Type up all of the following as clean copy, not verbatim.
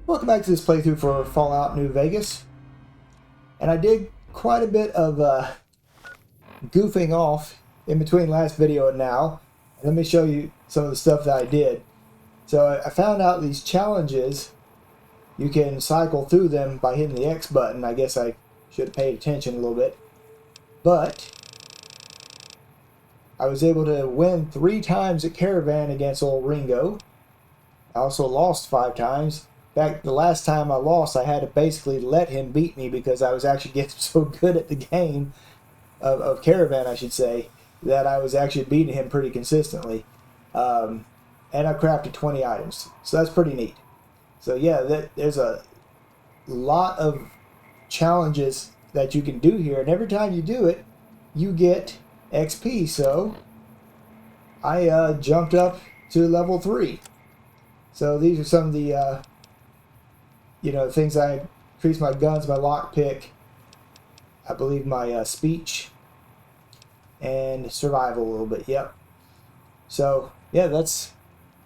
Welcome back to this playthrough for Fallout New Vegas. And I did quite a bit of goofing off in between last video and now. Let me show you some of the stuff that I did. So I found out these challenges, you can cycle through them by hitting the X button. I guess I should have paid attention a little bit. But I was able to win 3 times at Caravan against old Ringo. I also lost 5 times. In fact, the last time I lost, I had to basically let him beat me because I was actually getting so good at the game of Caravan, I should say, that I was actually beating him pretty consistently. And I crafted 20 items, so that's pretty neat. So yeah, there's a lot of challenges that you can do here, and every time you do it, you get XP. So I jumped up to level 3. So these are some of the things I increased: my guns, my lockpick, I believe my speech, and survival a little bit. Yep. So yeah, that's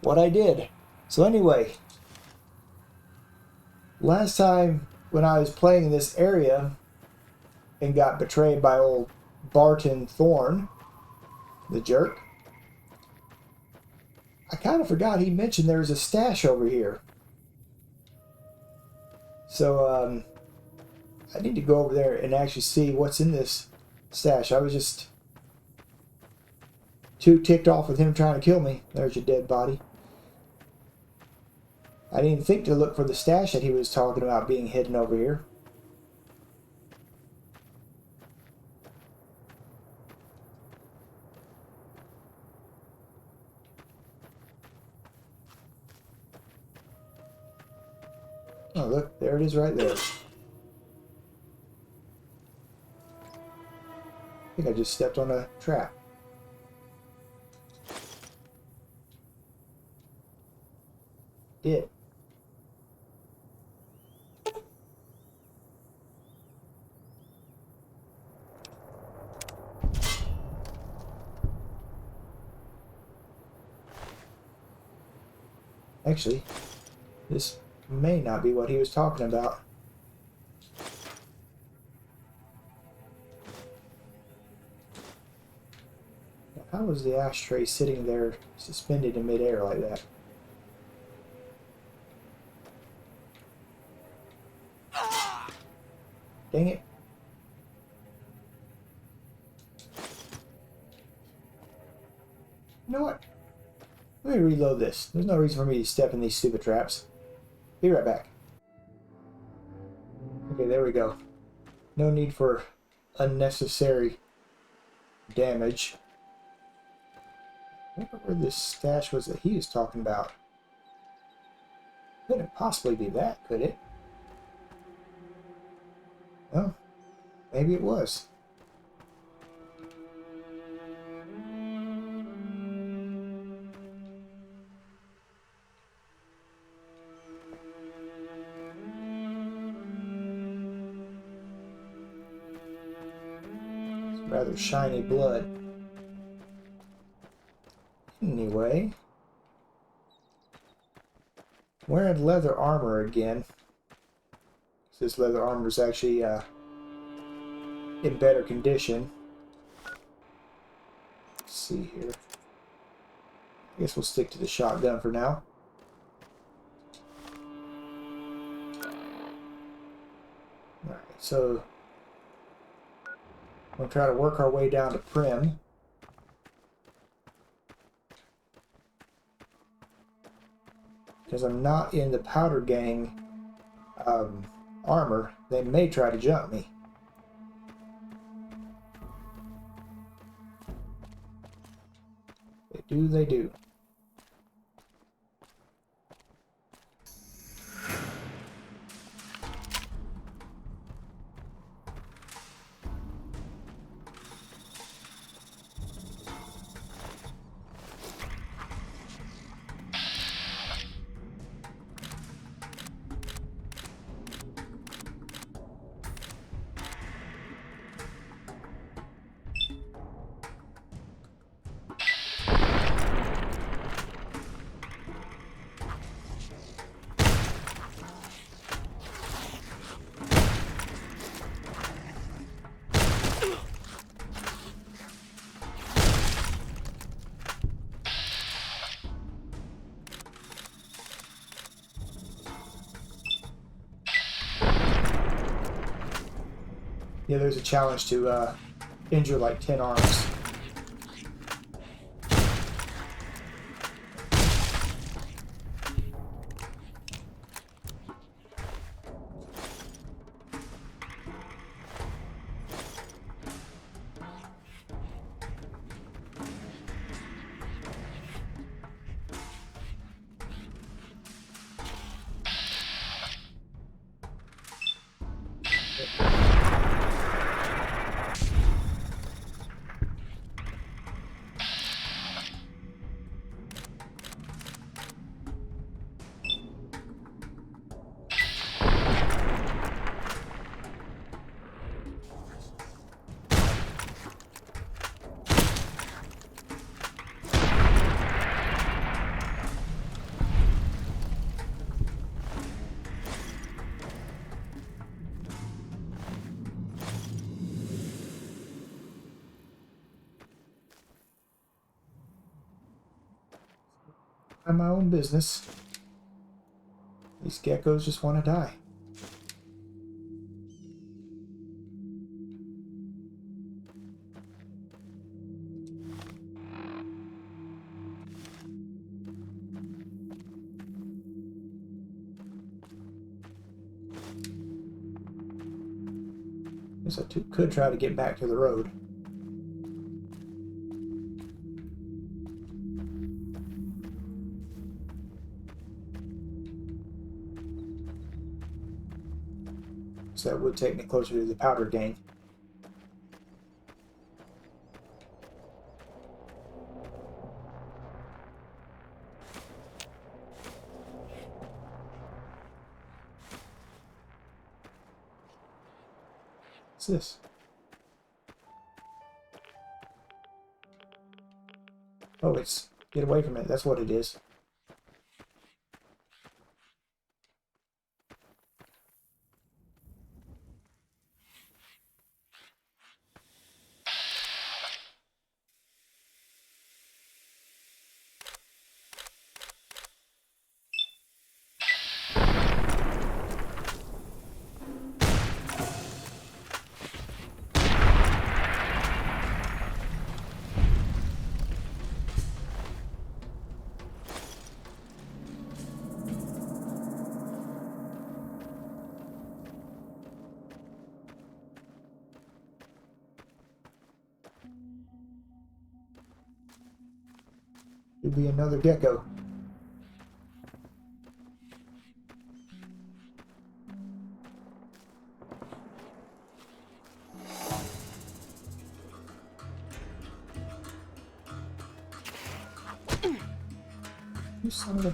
what I did. So anyway, last time when I was playing in this area and got betrayed by old Barton Thorne, the jerk, I kind of forgot he mentioned there was a stash over here. So I need to go over there and actually see what's in this stash. I was just too ticked off with him trying to kill me. There's your dead body. I didn't even think to look for the stash that he was talking about being hidden over here. Oh, look, there it is right there. I think I just stepped on a trap. Did. Actually, this may not be what he was talking about. How was the ashtray sitting there suspended in midair like that? Dang it. You know what? Let me reload this. There's no reason for me to step in these stupid traps. Be right back. Okay, there we go. No need for unnecessary damage. I wonder where this stash was that he was talking about. Couldn't possibly be that, could it? Well, maybe it was. It's rather shiny blood. Anyway, wearing leather armor again. This leather armor is actually in better condition. Let's see here. I guess we'll stick to the shotgun for now. Alright, so we'll try to work our way down to Primm. Because I'm not in the powder gang armor, they may try to jump me. They do. Yeah, there's a challenge to injure like 10 arms. Mind my own business. These geckos just want to die. Guess I could try to get back to the road. So that would take me closer to the powder gang. What's this? Oh, it's get away from it. That's what it is. Could be another gecko. You son of a...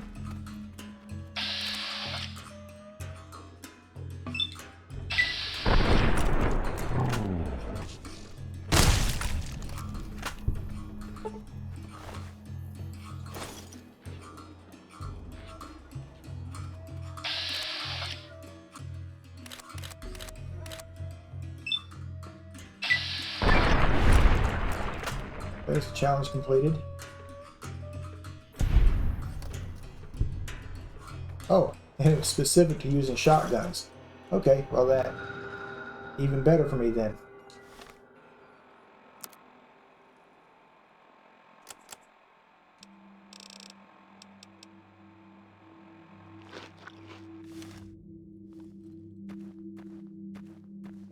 There's a challenge completed. Oh, and it was specific to using shotguns. Okay, well that even better for me then.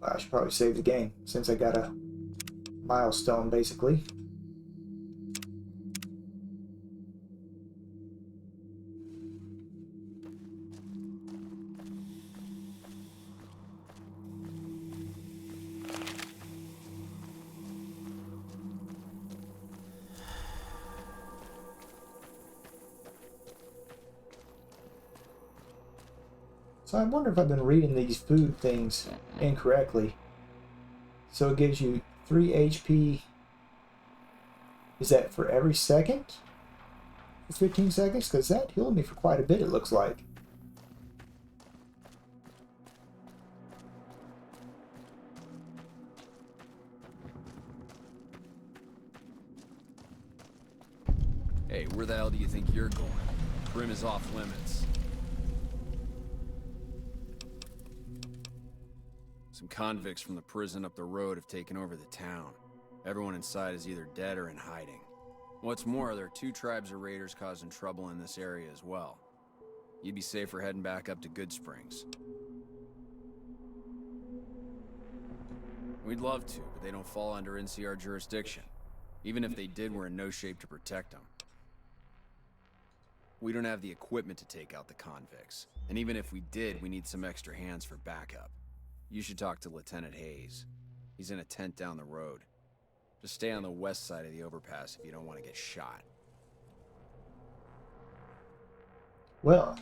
Well, I should probably save the game since I got a milestone basically. So I wonder if I've been reading these food things incorrectly. So it gives you 3 HP. Is that for every second? For 15 seconds? Because that healed me for quite a bit, it looks like. Hey, where the hell do you think you're going? Primm is off limits. Some convicts from the prison up the road have taken over the town. Everyone inside is either dead or in hiding. What's more, there are 2 tribes of raiders causing trouble in this area as well. You'd be safer heading back up to Good Springs. We'd love to, but they don't fall under NCR jurisdiction. Even if they did, we're in no shape to protect them. We don't have the equipment to take out the convicts. And even if we did, we need some extra hands for backup. You should talk to Lieutenant Hayes. He's in a tent down the road. Just stay on the west side of the overpass if you don't want to get shot. Well,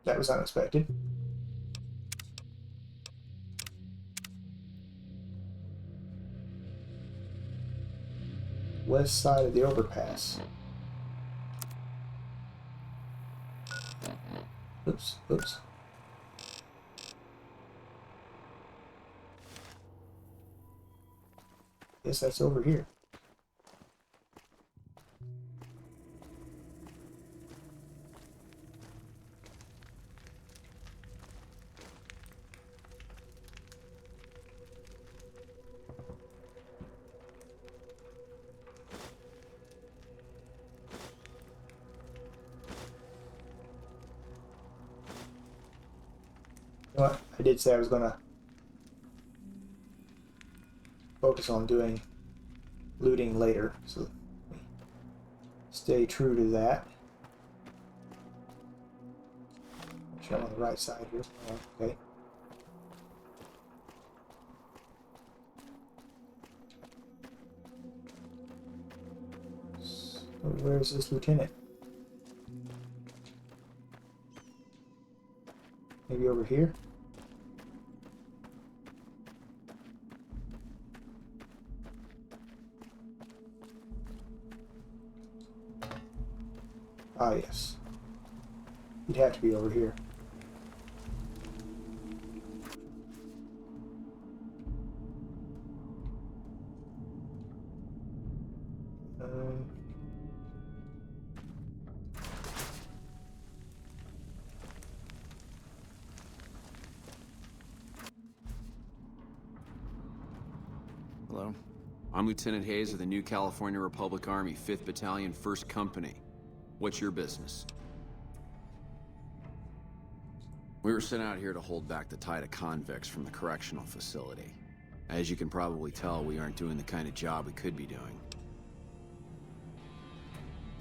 that was unexpected. West side of the overpass. Oops, oops. Guess that's over here. You know what? I did say I was gonna focus on doing looting later, so stay true to that. Make sure I'm on the right side here. Oh, okay. So where's this lieutenant? Maybe over here? Ah, yes. You'd have to be over here. Hello? I'm Lieutenant Hayes of the New California Republic Army, 5th Battalion, 1st Company. What's your business? We were sent out here to hold back the tide of convicts from the correctional facility. As you can probably tell, we aren't doing the kind of job we could be doing.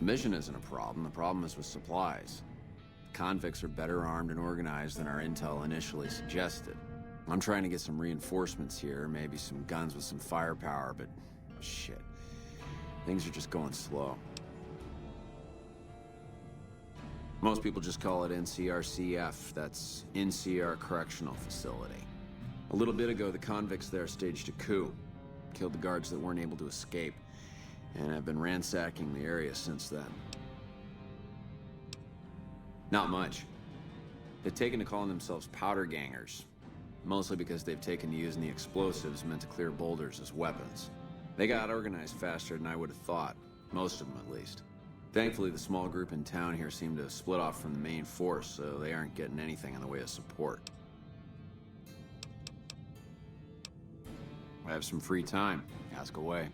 The mission isn't a problem. The problem is with supplies. The convicts are better armed and organized than our intel initially suggested. I'm trying to get some reinforcements here, maybe some guns with some firepower, but shit. Things are just going slow. Most people just call it NCRCF, that's NCR Correctional Facility. A little bit ago, the convicts there staged a coup, killed the guards that weren't able to escape, and have been ransacking the area since then. Not much. They've taken to calling themselves powder gangers, mostly because they've taken to using the explosives meant to clear boulders as weapons. They got organized faster than I would have thought, most of them at least. Thankfully, the small group in town here seem to have split off from the main force, so they aren't getting anything in the way of support. I have some free time. Ask away.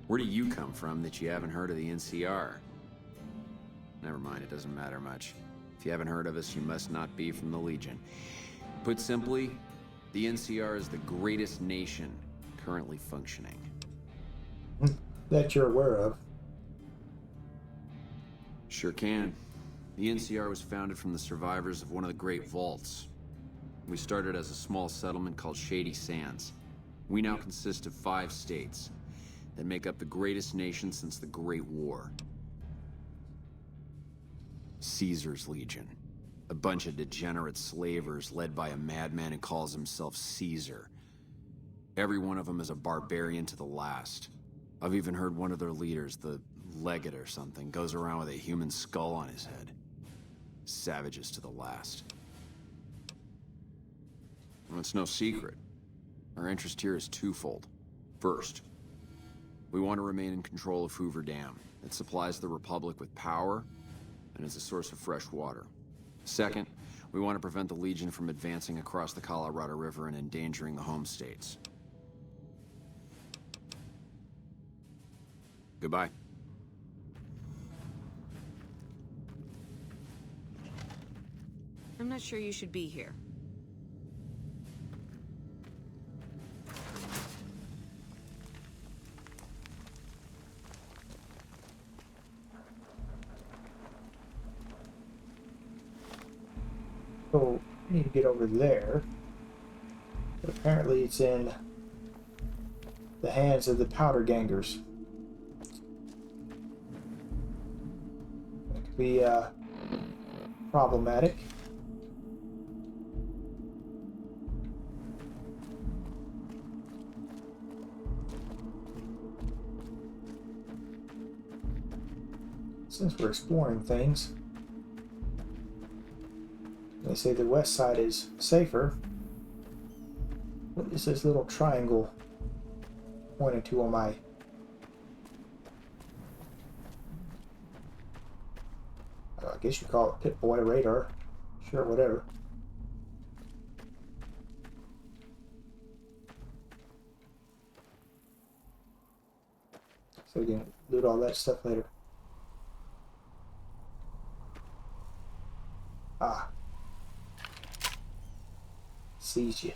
Where do you come from that you haven't heard of the NCR? Never mind, it doesn't matter much. If you haven't heard of us, you must not be from the Legion. Put simply, the NCR is the greatest nation currently functioning. That you're aware of. Sure can. The NCR was founded from the survivors of one of the Great Vaults. We started as a small settlement called Shady Sands. We now consist of 5 states that make up the greatest nation since the Great War. Caesar's Legion. A bunch of degenerate slavers led by a madman who calls himself Caesar. Every one of them is a barbarian to the last. I've even heard one of their leaders, the Legate or something, goes around with a human skull on his head. Savages to the last. Well, it's no secret. Our interest here is twofold. First, we want to remain in control of Hoover Dam. It supplies the Republic with power and is a source of fresh water. Second, We want to prevent the Legion from advancing across the Colorado River and endangering the home states. Goodbye. I'm not sure you should be here. So, I need to get over there. But apparently it's in the hands of the powder gangers. That could be problematic. Since we're exploring things, they say the west side is safer. What is this little triangle pointing to on my... I guess you call it Pit-Boy radar. Sure, whatever. So we can loot all that stuff later. Ah. Sees you.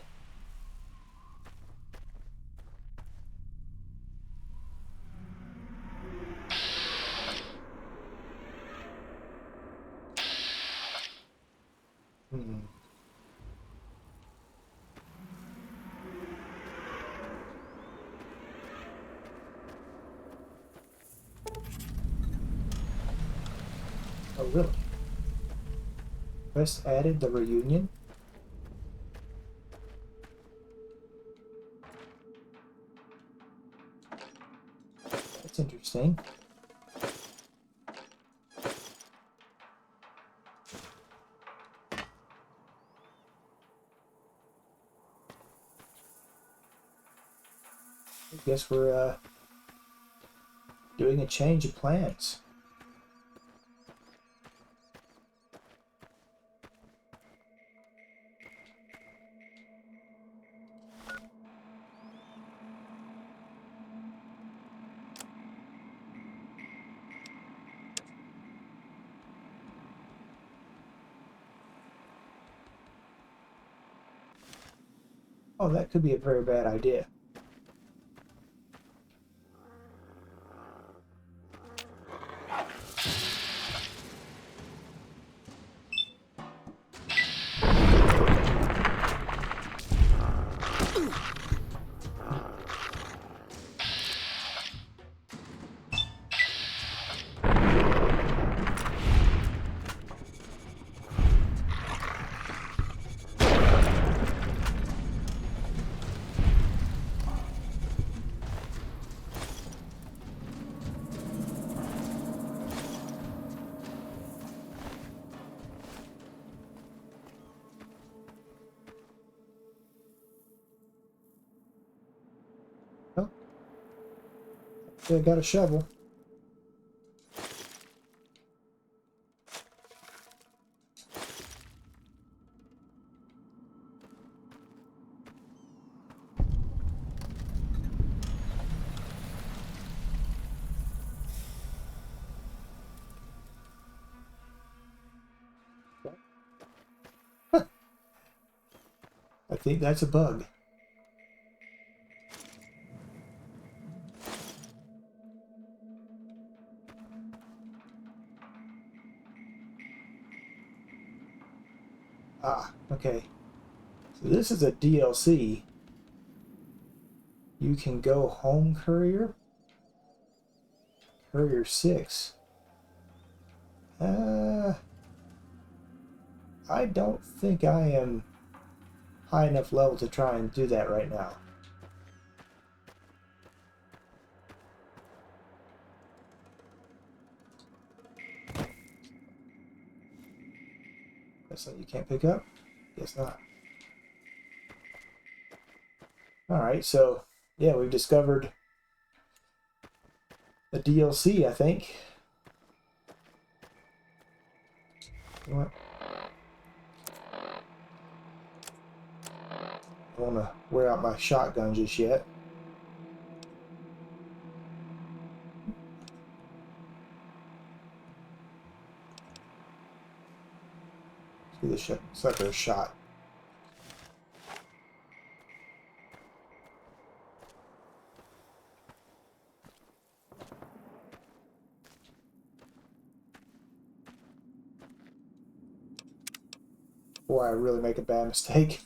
Oh, really? Quest added the reunion? That's interesting. I guess we're doing a change of plans. Oh, that could be a very bad idea. Oh, I got a shovel. I think that's a bug. Ah, okay. So this is a DLC. You can go home courier. Courier 6. I don't think I am high enough level to try and do that right now. That's something you can't pick up? Guess not. Alright, so yeah, we've discovered the DLC, I think. You know what? I don't want to wear out my shotgun just yet. See the sucker shot. Boy, I really make a bad mistake.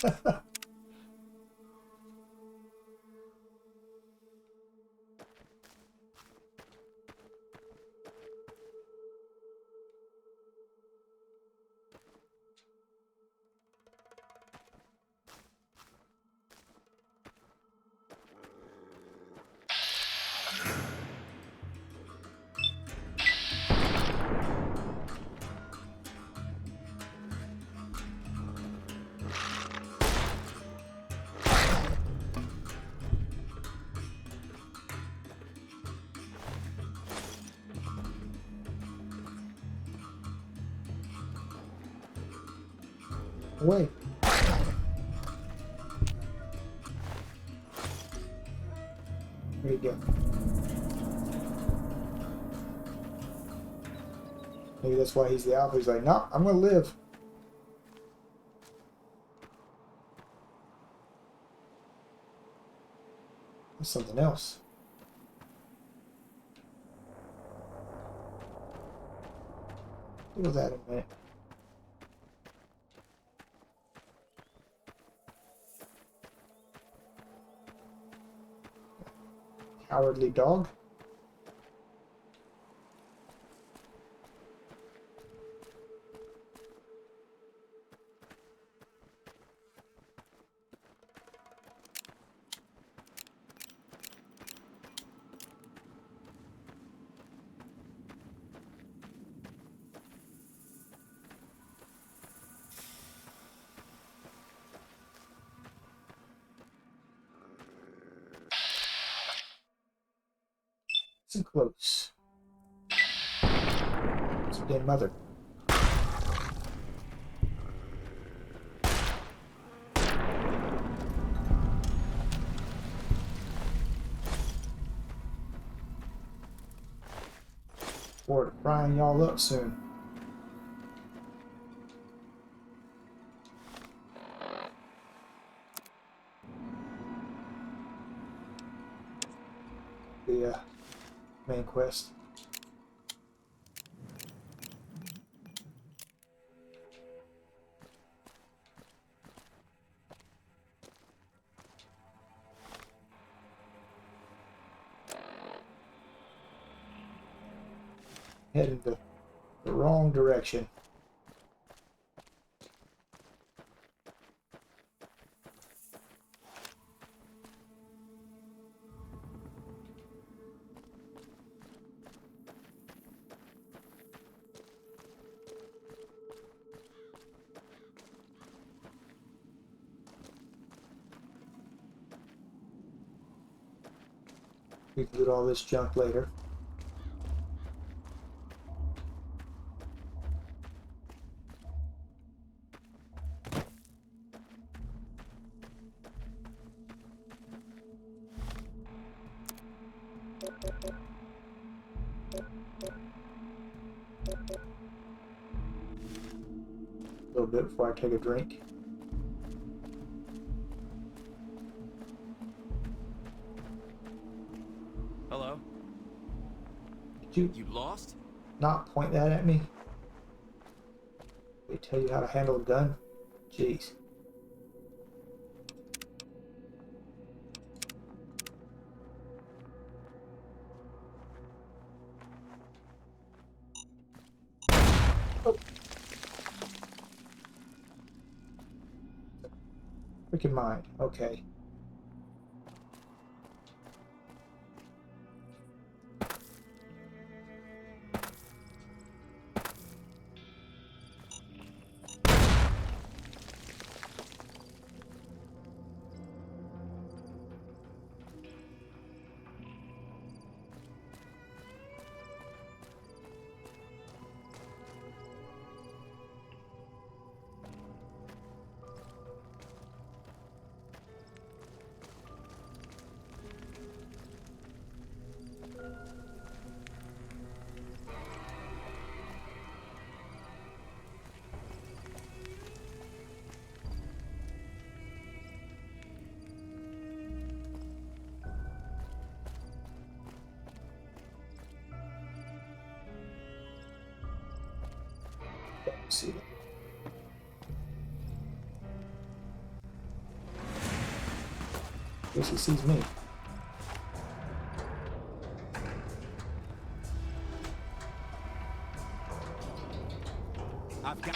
Wait. There you go. Maybe that's why he's the alpha. He's like, no, I'm gonna live. That's something else. Deal with that in a minute. Cowardly dog. Listen close. It's a dead mother. Forward to frying y'all up soon. The main quest. Heading the wrong direction. We can loot all this junk later. A little bit before I take a drink. Hello? Did you You lost? not point that at me? They tell you how to handle a gun? Jeez. Oh. Freaking mind. Okay. Let's see. Guess he sees me. I've got.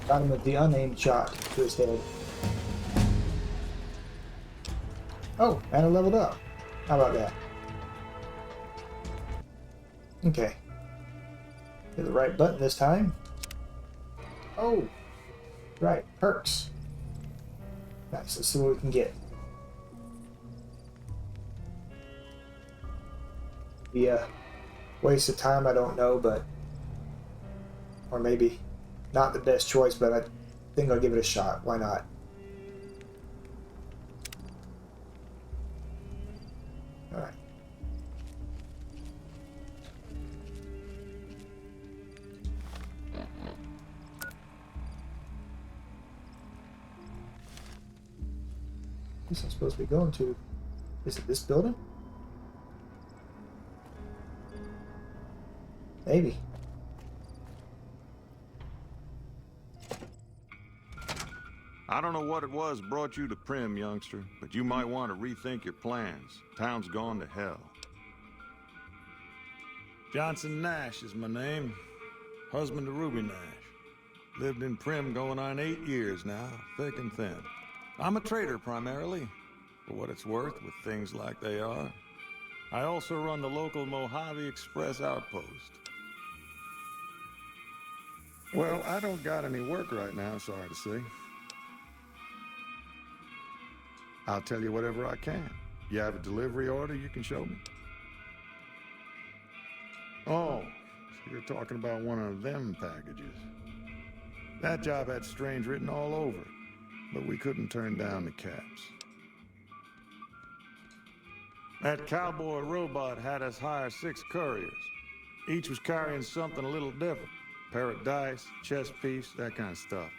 Got him with the unaimed shot to his head. Oh, and I leveled up. How about that? Okay. Hit the right button this time. Oh, right, perks. Nice, let's see what we can get. Be a waste of time, I don't know, but... Or maybe not the best choice, but I think I'll give it a shot. Why not? Alright. Guess I'm supposed to be going to... Is it this building? Maybe. I don't know what it was brought you to Primm, youngster, but you might want to rethink your plans. Town's gone to hell. Johnson Nash is my name. Husband to Ruby Nash. Lived in Primm going on 8 years now, thick and thin. I'm a trader primarily, for what it's worth with things like they are. I also run the local Mojave Express outpost. Well, I don't got any work right now, sorry to say. I'll tell you whatever I can. You have a delivery order you can show me? Oh, so you're talking about one of them packages. That job had strange written all over it, but we couldn't turn down the caps. That cowboy robot had us hire 6 couriers. Each was carrying something a little different. Pair of dice, chess piece, that kind of stuff.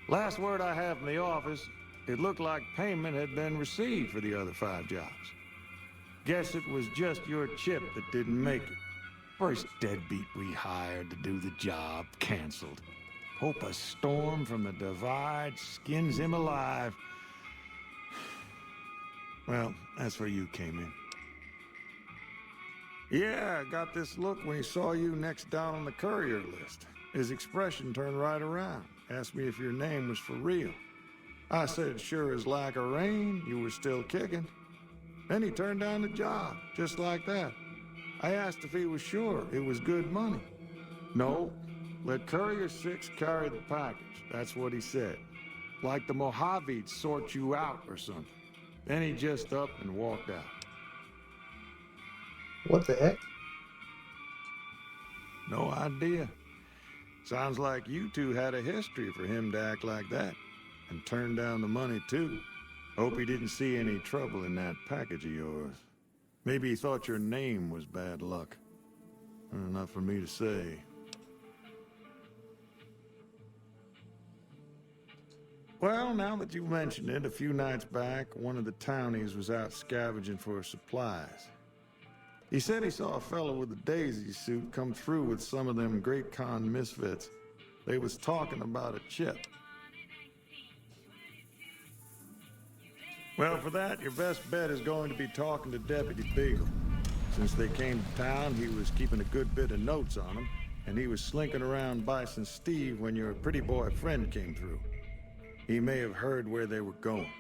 Last word I have from the office, it looked like payment had been received for the other 5 jobs. Guess it was just your chip that didn't make it. First deadbeat we hired to do the job canceled. Hope a storm from the divide skins him alive. Well, that's where you came in. Yeah, I got this look when he saw you next down on the courier list. His expression turned right around. Asked me if your name was for real. I said, sure as lack of rain, you were still kicking. Then he turned down the job, just like that. I asked if he was sure it was good money. No, let Courier 6 carry the package. That's what he said. Like the Mojave'd sort you out or something. Then he just up and walked out. What the heck? No idea. Sounds like you two had a history for him to act like that. And turn down the money, too. Hope he didn't see any trouble in that package of yours. Maybe he thought your name was bad luck. Not for me to say. Well, now that you've mentioned it, a few nights back, one of the townies was out scavenging for supplies. He said he saw a fellow with a daisy suit come through with some of them Great Con misfits. They was talking about a chip. Well, for that, your best bet is going to be talking to Deputy Beagle. Since they came to town, he was keeping a good bit of notes on them, and he was slinking around Bison Steve when your pretty boy friend came through. He may have heard where they were going.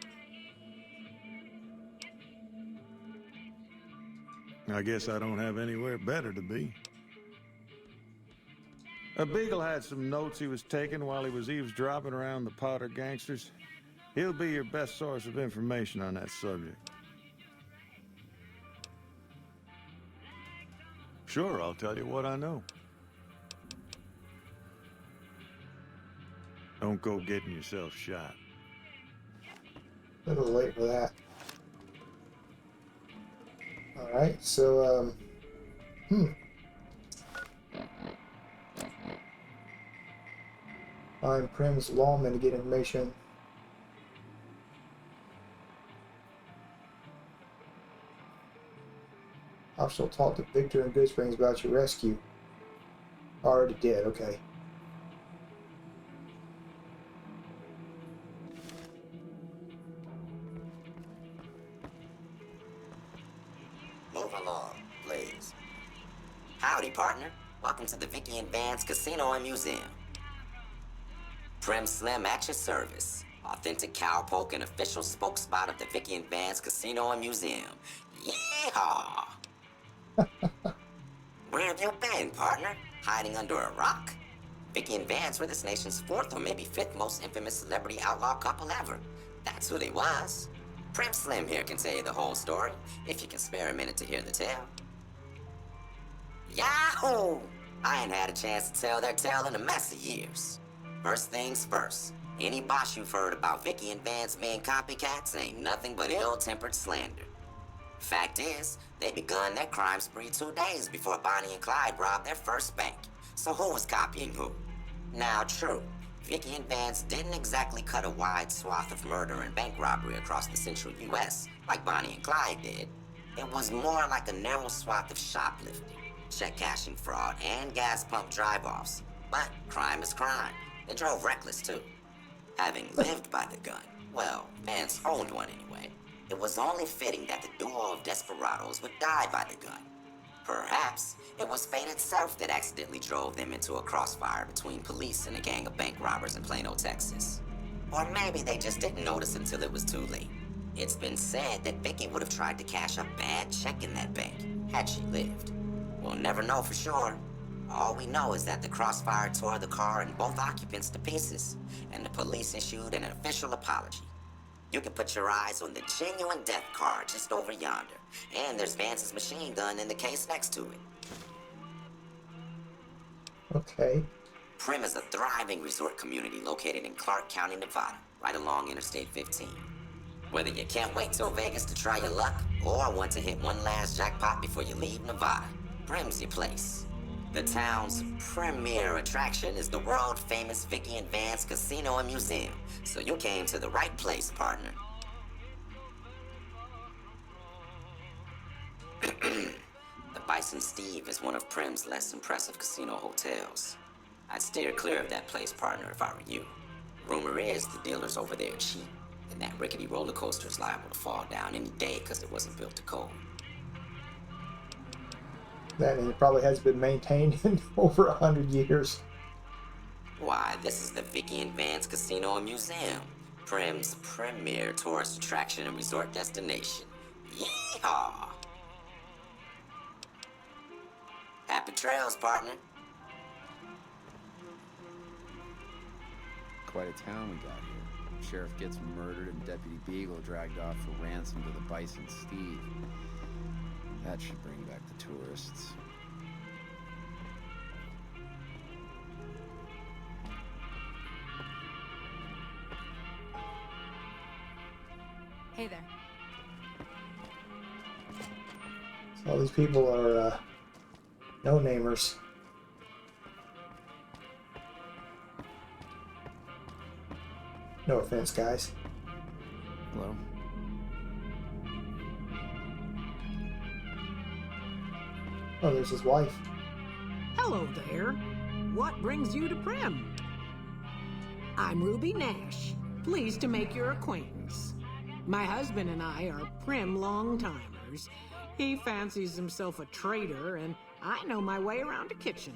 I guess I don't have anywhere better to be. Beagle had some notes he was taking while he was eavesdropping around the Powder gangsters. He'll be your best source of information on that subject. Sure, I'll tell you what I know. Don't go getting yourself shot. A little late for that. Alright, so, Find Primm's lawman to get information. Officer will talk to Victor and Good Springs about your rescue. Already did, okay. Move along, please. Howdy, partner. Welcome to the Vicky and Vance Casino and Museum. Primm Slim at your service. Authentic cowpoke and official spokesspot of the Vicky and Vance Casino and Museum. Yeehaw! Where have you been, partner? Hiding under a rock? Vicky and Vance were this nation's fourth or maybe fifth most infamous celebrity outlaw couple ever. That's who they was. Primm Slim here can tell you the whole story, if you can spare a minute to hear the tale. Yahoo! I ain't had a chance to tell their tale in a mess of years. First things first, any bosh you've heard about Vicky and Vance being copycats ain't nothing but ill-tempered slander. Fact is, they begun their crime spree 2 days before Bonnie and Clyde robbed their first bank. So who was copying who? Now, true, Vicky and Vance didn't exactly cut a wide swath of murder and bank robbery across the central U.S. like Bonnie and Clyde did. It was more like a narrow swath of shoplifting, check cashing fraud, and gas pump drive-offs. But crime is crime. They drove reckless, too. Having lived by the gun, well, Vance owned one anyway, it was only fitting that the duo of desperados would die by the gun. Perhaps it was fate itself that accidentally drove them into a crossfire between police and a gang of bank robbers in Plano, Texas. Or maybe they just didn't notice until it was too late. It's been said that Vicky would have tried to cash a bad check in that bank, had she lived. We'll never know for sure. All we know is that the crossfire tore the car and both occupants to pieces, and the police issued an official apology. You can put your eyes on the genuine death car just over yonder, and there's Vance's machine gun in the case next to it. Okay. Primm is a thriving resort community located in Clark County, Nevada, right along Interstate 15. Whether you can't wait till Vegas to try your luck, or want to hit one last jackpot before you leave Nevada, Primm's your place. The town's premier attraction is the world-famous Vicky and Vance Casino and Museum, so you came to the right place, partner. The Bison Steve is one of Primm's less impressive casino hotels. I'd steer clear of that place, partner, if I were you. Rumor is the dealers over there are cheap, and that rickety roller coaster is liable to fall down any day because it wasn't built to code. That and it probably has been maintained in over 100 years. Why, this is the Vicky and Vance Casino and Museum, Primm's premier tourist attraction and resort destination. Yeehaw! Happy trails, partner. Quite a town we got here. Sheriff gets murdered and Deputy Beagle dragged off for ransom to the Bison Steve. That should bring back the tourists. Hey there. So all these people are no-namers. No offense, guys. Hello? Oh, there's his wife. Hello there. What brings you to Primm? I'm Ruby Nash. Pleased to make your acquaintance. My husband and I are Primm long-timers. He fancies himself a trader, and I know my way around a kitchen.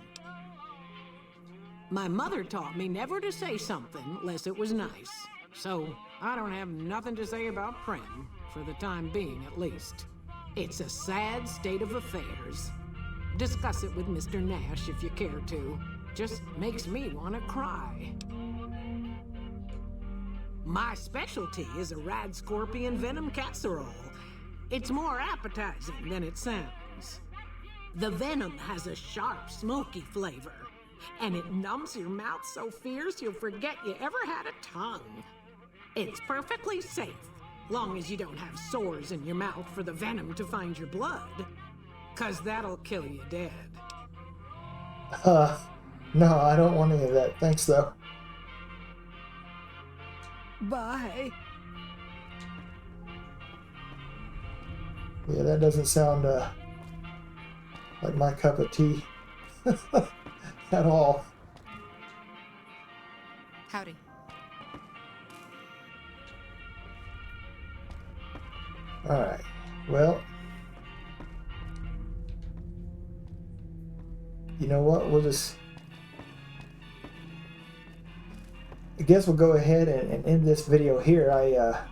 My mother taught me never to say something unless it was nice. So I don't have nothing to say about Primm, for the time being at least. It's a sad state of affairs. Discuss it with Mr. Nash if you care to. Just makes me want to cry. My specialty is a rad scorpion venom casserole. It's more appetizing than it sounds. The venom has a sharp, smoky flavor. and it numbs your mouth so fierce you'll forget you ever had a tongue. It's perfectly safe, long as you don't have sores in your mouth for the venom to find your blood, 'cause that'll kill you dead. No, I don't want any of that. Thanks, though. Bye. Yeah, that doesn't sound like my cup of tea at all. Howdy. Alright, well, you know what, I guess we'll go ahead and end this video here. I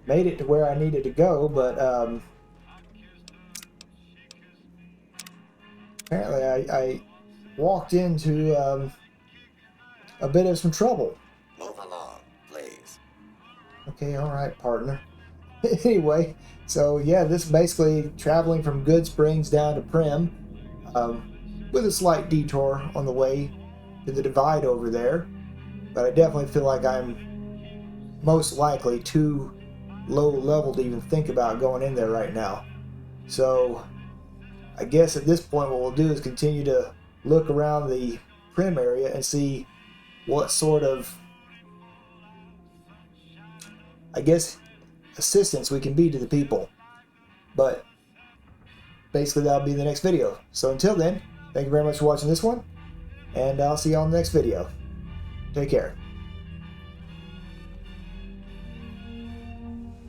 made it to where I needed to go, but apparently I walked into a bit of some trouble. Move along, please. Okay, alright, partner. Anyway, so yeah, this is basically traveling from Good Springs down to Primm, with a slight detour on the way to the divide over there. But I definitely feel like I'm most likely too low level to even think about going in there right now. So I guess at this point what we'll do is continue to look around the Primm area and see what sort of, I guess, assistance we can be to the people. But basically that'll be the next video. So until then, thank you very much for watching this one, and I'll see you on the next video. Take care.